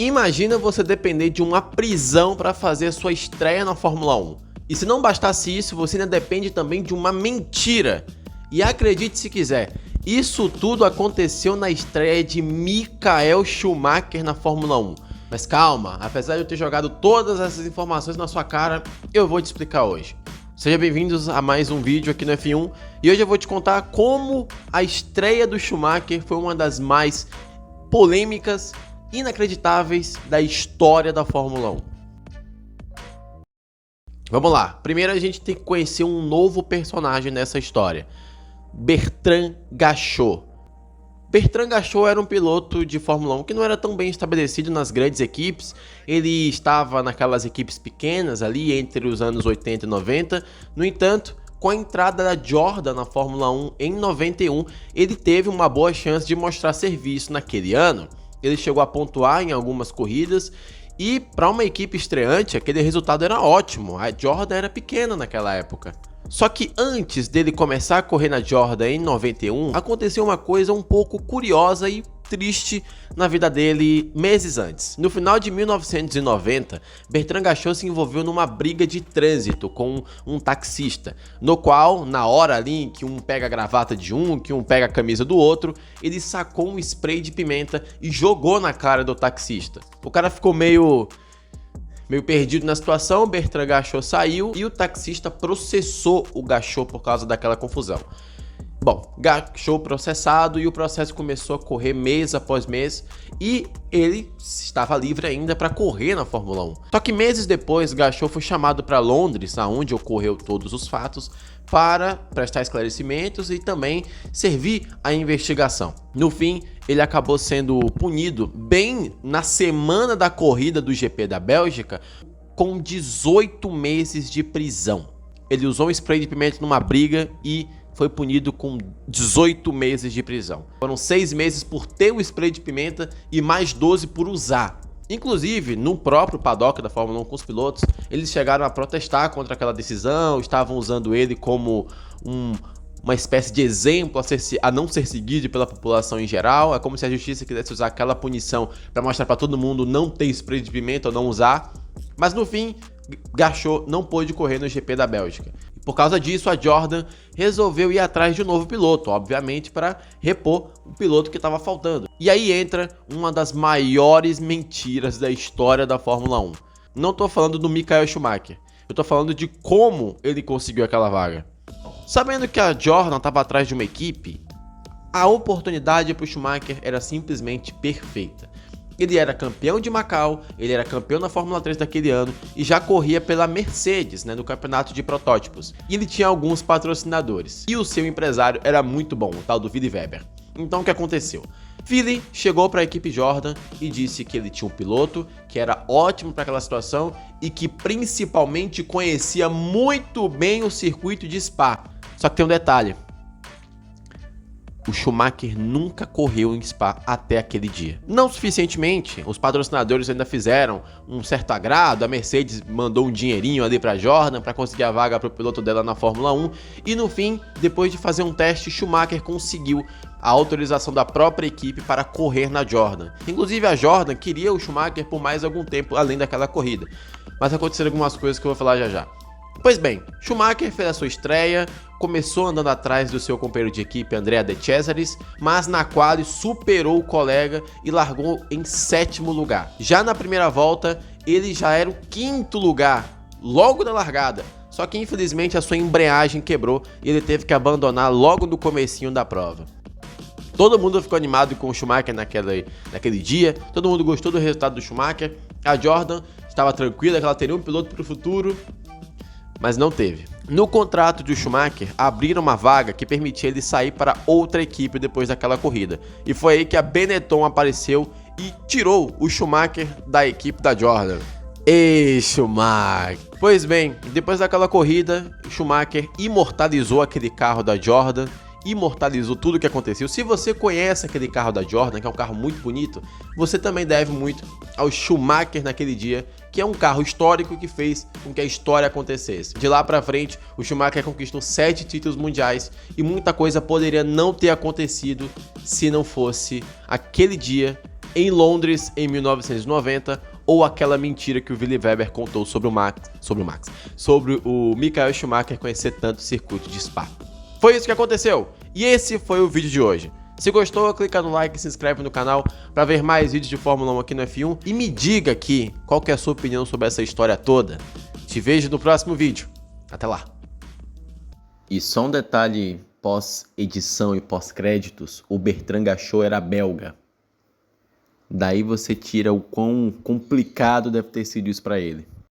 Imagina você depender de uma prisão para fazer sua estreia na Fórmula 1. E se não bastasse isso, você ainda depende também de uma mentira. E acredite se quiser, isso tudo aconteceu na estreia de Michael Schumacher na Fórmula 1. Mas calma, apesar de eu ter jogado todas essas informações na sua cara, eu vou te explicar hoje. Sejam bem-vindos a mais um vídeo aqui no F1 e hoje eu vou te contar como a estreia do Schumacher foi uma das mais polêmicas, inacreditáveis da história da Fórmula 1. Vamos lá, primeiro a gente tem que conhecer um novo personagem nessa história, Bertrand Gachot. Bertrand Gachot era um piloto de Fórmula 1 que não era tão bem estabelecido nas grandes equipes. Ele estava naquelas equipes pequenas ali entre os anos 80 e 90. No entanto, com a entrada da Jordan na Fórmula 1 em 91, ele teve uma boa chance de mostrar serviço naquele ano. Ele chegou a pontuar em algumas corridas e para uma equipe estreante aquele resultado era ótimo. A Jordan era pequena naquela época. Só que antes dele começar a correr na Jordan em 91, aconteceu uma coisa um pouco curiosa e triste na vida dele meses antes. No final de 1990, Bertrand Gachot se envolveu numa briga de trânsito com um taxista, no qual, na hora ali em que um pega a gravata de um, que um pega a camisa do outro, ele sacou um spray de pimenta e jogou na cara do taxista. O cara ficou meio perdido na situação, Bertrand Gachot saiu e o taxista processou o Gachot por causa daquela confusão. Bom, Gachot processado e o processo começou a correr mês após mês e ele estava livre ainda para correr na Fórmula 1. Só que meses depois, Gachot foi chamado para Londres, onde ocorreu todos os fatos, para prestar esclarecimentos e também servir à investigação. No fim, ele acabou sendo punido bem na semana da corrida do GP da Bélgica com 18 meses de prisão. Ele usou um spray de pimenta numa briga e foi punido com 18 meses de prisão. Foram 6 meses por ter o spray de pimenta e mais 12 por usar. Inclusive, no próprio paddock da Fórmula 1 com os pilotos, eles chegaram a protestar contra aquela decisão, estavam usando ele como uma espécie de exemplo a não ser seguido pela população em geral. É como se a justiça quisesse usar aquela punição para mostrar para todo mundo não ter spray de pimenta ou não usar. Mas no fim, Gachot não pôde correr no GP da Bélgica. Por causa disso, a Jordan resolveu ir atrás de um novo piloto, obviamente para repor o piloto que estava faltando. E aí entra uma das maiores mentiras da história da Fórmula 1. Não estou falando do Michael Schumacher, eu estou falando de como ele conseguiu aquela vaga. Sabendo que a Jordan estava atrás de uma equipe, a oportunidade para o Schumacher era simplesmente perfeita. Ele era campeão de Macau, ele era campeão na Fórmula 3 daquele ano e já corria pela Mercedes, no campeonato de protótipos. E ele tinha alguns patrocinadores. E o seu empresário era muito bom, o tal do Willy Weber. Então o que aconteceu? Willy chegou para a equipe Jordan e disse que ele tinha um piloto que era ótimo para aquela situação e que principalmente conhecia muito bem o circuito de Spa. Só que tem um detalhe. O Schumacher nunca correu em Spa até aquele dia. Não suficientemente, os patrocinadores ainda fizeram um certo agrado, a Mercedes mandou um dinheirinho ali para Jordan para conseguir a vaga para o piloto dela na Fórmula 1 e no fim, depois de fazer um teste, Schumacher conseguiu a autorização da própria equipe para correr na Jordan. Inclusive a Jordan queria o Schumacher por mais algum tempo além daquela corrida, mas aconteceram algumas coisas que eu vou falar já já. Pois bem, Schumacher fez a sua estreia, começou andando atrás do seu companheiro de equipe Andrea De Cesaris, mas na quali superou o colega e largou em 7º lugar. Já na primeira volta, ele já era o 5º lugar, logo da largada, só que infelizmente a sua embreagem quebrou e ele teve que abandonar logo no comecinho da prova. Todo mundo ficou animado com o Schumacher naquele dia, todo mundo gostou do resultado do Schumacher, a Jordan estava tranquila que ela teria um piloto para o futuro, mas não teve. No contrato de Schumacher, abriram uma vaga que permitia ele sair para outra equipe depois daquela corrida. E foi aí que a Benetton apareceu e tirou o Schumacher da equipe da Jordan. Ei, Schumacher! Pois bem, depois daquela corrida, Schumacher imortalizou aquele carro da Jordan, imortalizou tudo o que aconteceu. Se você conhece aquele carro da Jordan, que é um carro muito bonito, você também deve muito ao Schumacher naquele dia, que é um carro histórico que fez com que a história acontecesse. De lá pra frente, o Schumacher conquistou 7 títulos mundiais e muita coisa poderia não ter acontecido se não fosse aquele dia em Londres em 1990, ou aquela mentira que o Willy Weber contou sobre o Michael Schumacher conhecer tanto o circuito de Spa. Foi isso que aconteceu, e esse foi o vídeo de hoje. Se gostou, clica no like e se inscreve no canal para ver mais vídeos de Fórmula 1 aqui no F1 e me diga aqui qual que é a sua opinião sobre essa história toda. Te vejo no próximo vídeo. Até lá. E só um detalhe pós-edição e pós-créditos, o Bertrand Gachot era belga. Daí você tira o quão complicado deve ter sido isso para ele.